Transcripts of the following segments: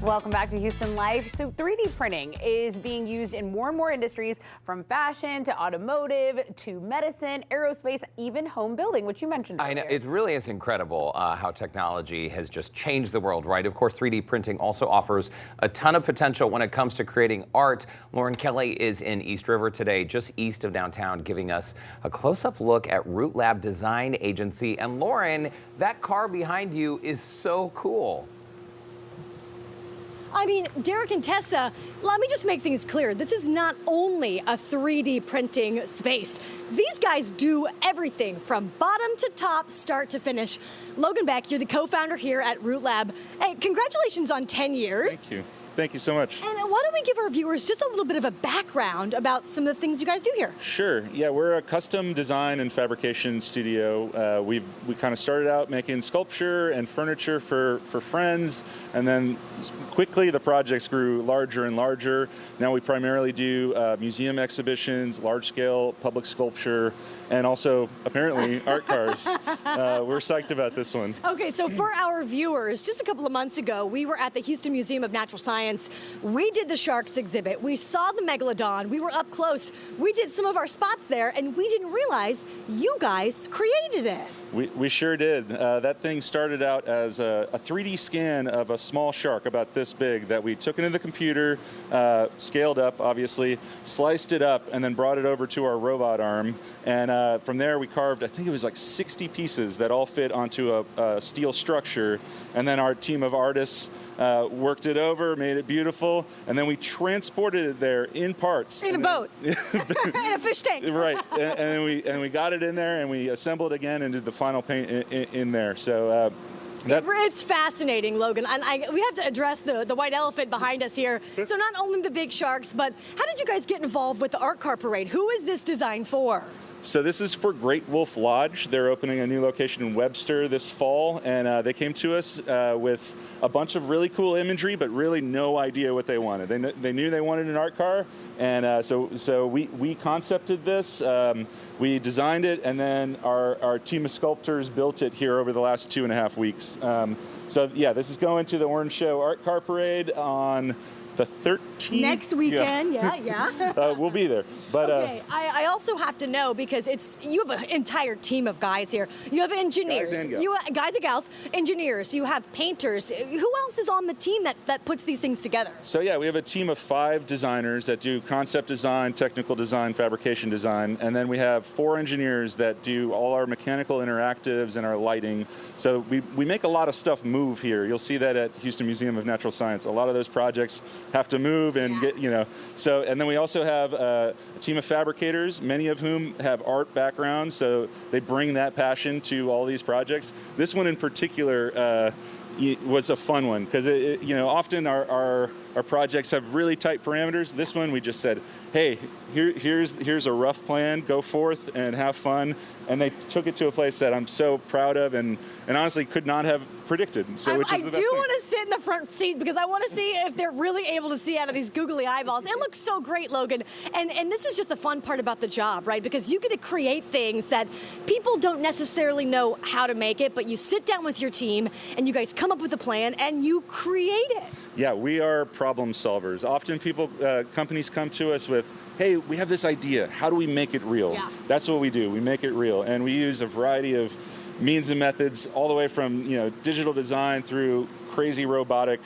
Welcome back to Houston Life. So 3D printing is being used in more and more industries, from fashion to automotive to medicine, aerospace, even home building, which you mentioned earlier. I know, it really is incredible how technology has just changed the world, right? Of course, 3D printing also offers a ton of potential when it comes to creating art. Lauren Kelly is in East River today, just east of downtown, giving us a close-up look at Rootlab Design Agency. And Lauren, that car behind you is so cool. I mean, Derek and Tessa, let me just make things clear. This is not only a 3D printing space. These guys do everything from bottom to top, start to finish. Logan Beck, you're the co-founder here at Rootlab. Hey, congratulations on 10 years. Thank you. Thank you so much. And why don't we give our viewers just a little bit of a background about some of the things you guys do here? Sure. Yeah, we're a custom design and fabrication studio. We kind of started out making sculpture and furniture for friends, and then quickly the projects grew larger and larger. Now we primarily do museum exhibitions, large-scale public sculpture, and also apparently art cars. We're psyched about this one. Okay, so for our viewers, just a couple of months ago, we were at the Houston Museum of Natural Science. We did the sharks exhibit. We saw the megalodon. We were up close. We did some of our spots there, and we didn't realize you guys created it. We sure did. That thing started out as a 3D scan of a small shark about this big that we took into the computer, scaled up, obviously, sliced it up, and then brought it over to our robot arm. And from there, we carved, I think it was like 60 pieces that all fit onto a steel structure. And then our team of artists worked it over, made it beautiful, and then we transported it there in parts. In a boat. In a fish tank. Right. And we got it in there, and we assembled again and did the final paint in there. So it's fascinating, Logan. And we have to address the white elephant behind us here. So not only the big sharks, but how did you guys get involved with the art car parade? Who is this designed for? So this is for Great Wolf Lodge. They're opening a new location in Webster this fall, and they came to us with a bunch of really cool imagery, but really no idea what they wanted. They knew they wanted an art car, and so we concepted this, we designed it, and then our team of sculptors built it here over the last 2.5 weeks. So yeah, this is going to the Orange Show Art Car Parade on the 13th. Next weekend, yeah. We'll be there. But okay, I also have to know, because you have an entire team of guys here. You have engineers, guys and gals, engineers. You have painters. Who else is on the team that puts these things together? So yeah, we have a team of 5 designers that do concept design, technical design, fabrication design, and then we have 4 engineers that do all our mechanical interactives and our lighting. So we make a lot of stuff move here. You'll see that at Houston Museum of Natural Science. A lot of those projects have to move and get, so, and then we also have a team of fabricators, many of whom have art backgrounds, so they bring that passion to all these projects. This one in particular was a fun one, because often our projects have really tight parameters. This one we just said, hey, here's a rough plan, go forth and have fun. And they took it to a place that I'm so proud of and honestly could not have predicted. So, which is the best thing. I do want to sit in the front seat, because I want to see if they're really able to see out of these googly eyeballs. It looks so great, Logan. And this is just the fun part about the job, right? Because you get to create things that people don't necessarily know how to make it, but you sit down with your team and you guys come up with a plan and you create it. Yeah, we are problem solvers. Often companies come to us with, hey, we have this idea. How do we make it real? Yeah. That's what we do. We make it real. And we use a variety of means and methods, all the way from digital design through crazy robotic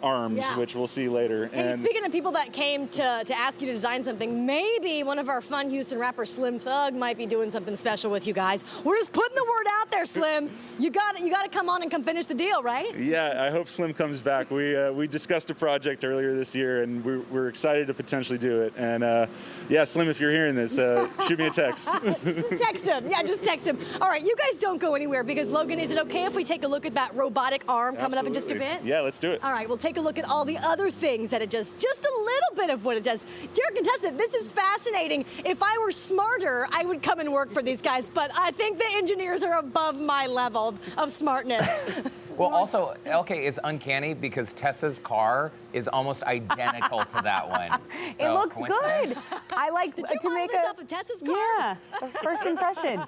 arms, which we'll see later. And speaking of people that came to ask you to design something, maybe one of our fun Houston rappers, Slim Thug, might be doing something special with you guys. We're just putting the word out there, Slim. You got to come on and come finish the deal, right? Yeah, I hope Slim comes back. We discussed a project earlier this year, and we're excited to potentially do it. And yeah, Slim, if you're hearing this, shoot me a text. Just text him. Yeah, just text him. All right, you guys don't go anywhere, because Logan, is it okay if we take a look at that robotic arm coming up in just a bit? Yeah, let's do it. All right, we'll take a look at all the other things that it does, just a little bit of what it does. Derek and Tessa, this is fascinating. If I were smarter, I would come and work for these guys, but I think the engineers are above my level of smartness. Well, also, okay, it's uncanny because Tessa's car is almost identical to that one. It So, looks good. I like Did you to model make this off of Tessa's car? Yeah, first impression.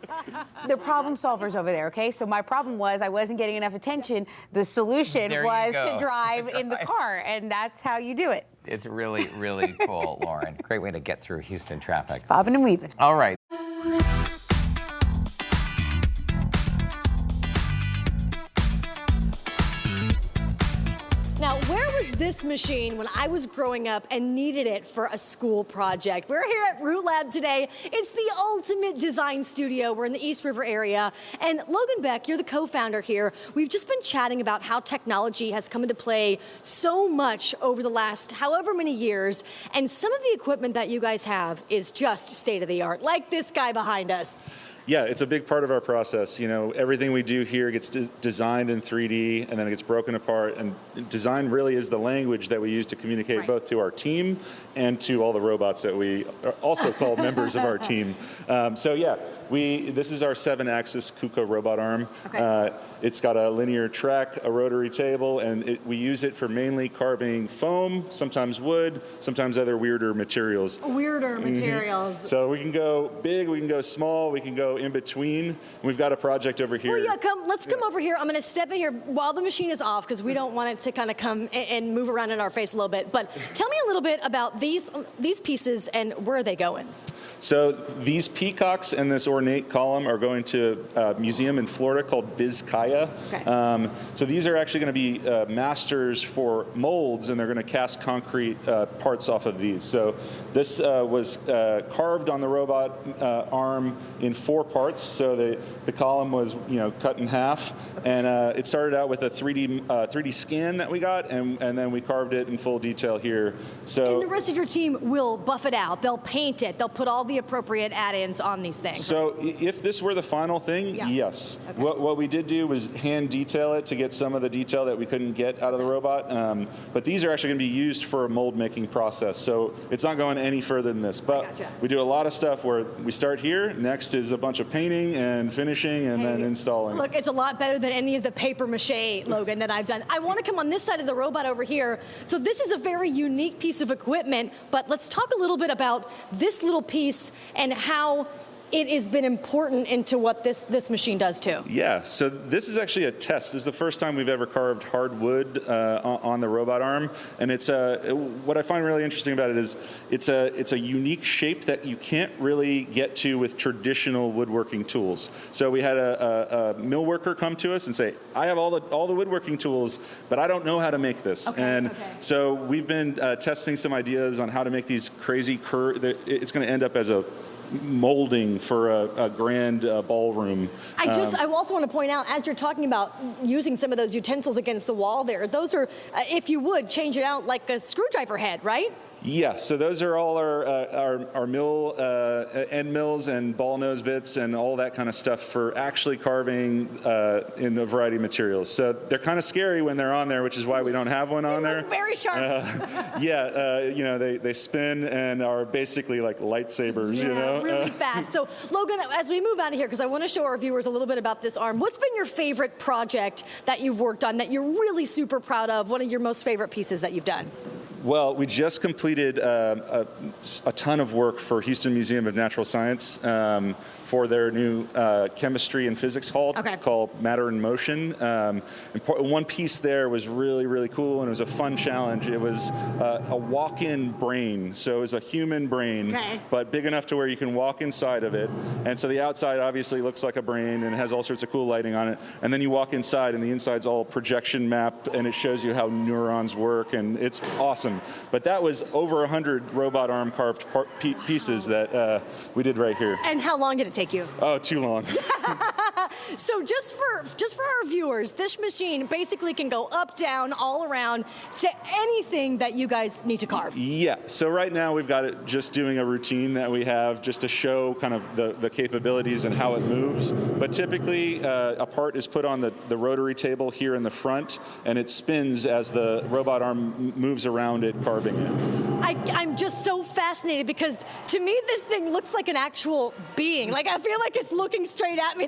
The problem solvers over there, okay? So my problem was I wasn't getting enough attention. The solution There you was go. to drive in the car, and that's how you do it. It's really, really cool, Lauren. Great way to get through Houston traffic. Bobbing and weaving. All right. Now, where was this machine when I was growing up and needed it for a school project? We're here at rootlab today. It's the ultimate design studio. We're in the East River area. And Logan Beck, you're the co-founder here. We've just been chatting about how technology has come into play so much over the last however many years. And some of the equipment that you guys have is just state of the art, like this guy behind us. Yeah, it's a big part of our process. You know, everything we do here gets designed in 3D and then it gets broken apart. And design really is the language that we use to communicate both to our team and to all the robots that we also call members of our team. So yeah, this is our 7-axis KUKA robot arm. Okay. It's got a linear track, a rotary table, and we use it for mainly carving foam, sometimes wood, sometimes other weirder materials. Weirder materials. So we can go big, we can go small, we can go in between. We've got a project over here. Well, yeah, let's come over here. I'm going to step in here while the machine is off because we don't want it to kind of come and move around in our face a little bit. But tell me a little bit about these pieces and where are they going? So these peacocks and this ornate column are going to a museum in Florida called Vizcaya. Okay. So these are actually going to be masters for molds, and they're going to cast concrete parts off of these. So this was carved on the robot arm in 4 parts. So the column was cut in half, and it started out with a 3D scan that we got, and then we carved it in full detail here. So and the rest of your team will buff it out. They'll paint it. They'll put all the appropriate add-ins on these things. So if this were the final thing, yes. Okay. What we did do was hand detail it to get some of the detail that we couldn't get out of the robot. But these are actually going to be used for a mold making process. So it's not going any further than this. But we do a lot of stuff where we start here. Next is a bunch of painting and finishing and then installing. Look, it's a lot better than any of the paper mache, Logan, that I've done. I want to come on this side of the robot over here. So this is a very unique piece of equipment, but let's talk a little bit about this little piece and how it has been important into what this machine does too. Yeah, so this is actually a test. This is the first time we've ever carved hard wood on the robot arm, and it's what I find really interesting about it is it's a unique shape that you can't really get to with traditional woodworking tools. So we had a mill worker come to us and say, "I have all the woodworking tools, but I don't know how to make this." So we've been testing some ideas on how to make these crazy curves. It's going to end up as a molding for a grand ballroom. I also want to point out, as you're talking about using some of those utensils against the wall there, those are, if you would, change it out like a screwdriver head, right? Yeah, so those are all our mill, end mills and ball nose bits and all that kind of stuff for actually carving in a variety of materials. So they're kind of scary when they're on there, which is why we don't have one on there. Very sharp. They spin and are basically like lightsabers, really fast. So Logan, as we move out of here, because I want to show our viewers a little bit about this arm, what's been your favorite project that you've worked on that you're really super proud of, one of your most favorite pieces that you've done? Well, we just completed a ton of work for Houston Museum of Natural Science for their new chemistry and physics hall called Matter in Motion. And one piece there was really, really cool, and it was a fun challenge. It was a walk-in brain. So it was a human brain, but big enough to where you can walk inside of it. And so the outside obviously looks like a brain, and it has all sorts of cool lighting on it. And then you walk inside, and the inside's all projection mapped, and it shows you how neurons work, and it's awesome. But that was over 100 robot arm carved pieces that we did right here. And how long did it take you? Oh, too long. So just for our viewers, this machine basically can go up, down, all around to anything that you guys need to carve. Yeah, so right now we've got it just doing a routine that we have just to show kind of the capabilities and how it moves. But typically a part is put on the rotary table here in the front, and it spins as the robot arm moves around it, carving it. I'm just so fascinated because to me this thing looks like an actual being. Like I feel like it's looking straight at me.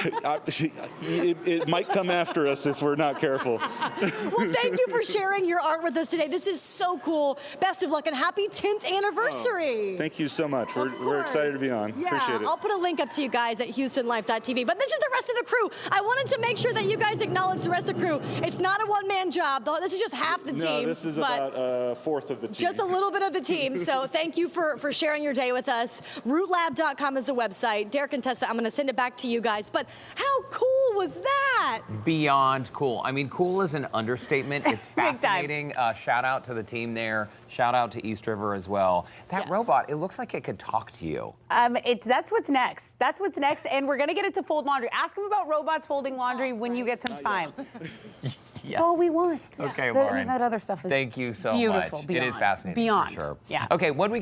It might come after us if we're not careful. Well, thank you for sharing your art with us today. This is so cool. Best of luck and happy 10th anniversary. Oh, thank you so much. We're excited to be on. Yeah, Appreciate it. I'll put a link up to you guys at HoustonLife.tv. But this is the rest of the crew. I wanted to make sure that you guys acknowledge the rest of the crew. It's not a one-man job. This is just half the team. No, this is about a fourth of the team. Just a little bit of the team. So thank you for sharing your day with us. Rootlab.com is the website. Derek and Tessa, I'm going to send it back to you guys. But how cool was that? Beyond cool. I mean, cool is an understatement. It's fascinating. Shout out to the team there. Shout out to East River as well. That robot, it looks like it could talk to you. That's what's next. That's what's next, and we're gonna get it to fold laundry. Ask them about robots folding laundry when you get some time. That's all we want. Okay, Lauren. That other stuff is thank you so beautiful. much. Beyond. It is fascinating. Beyond. For sure. Yeah. Okay, when we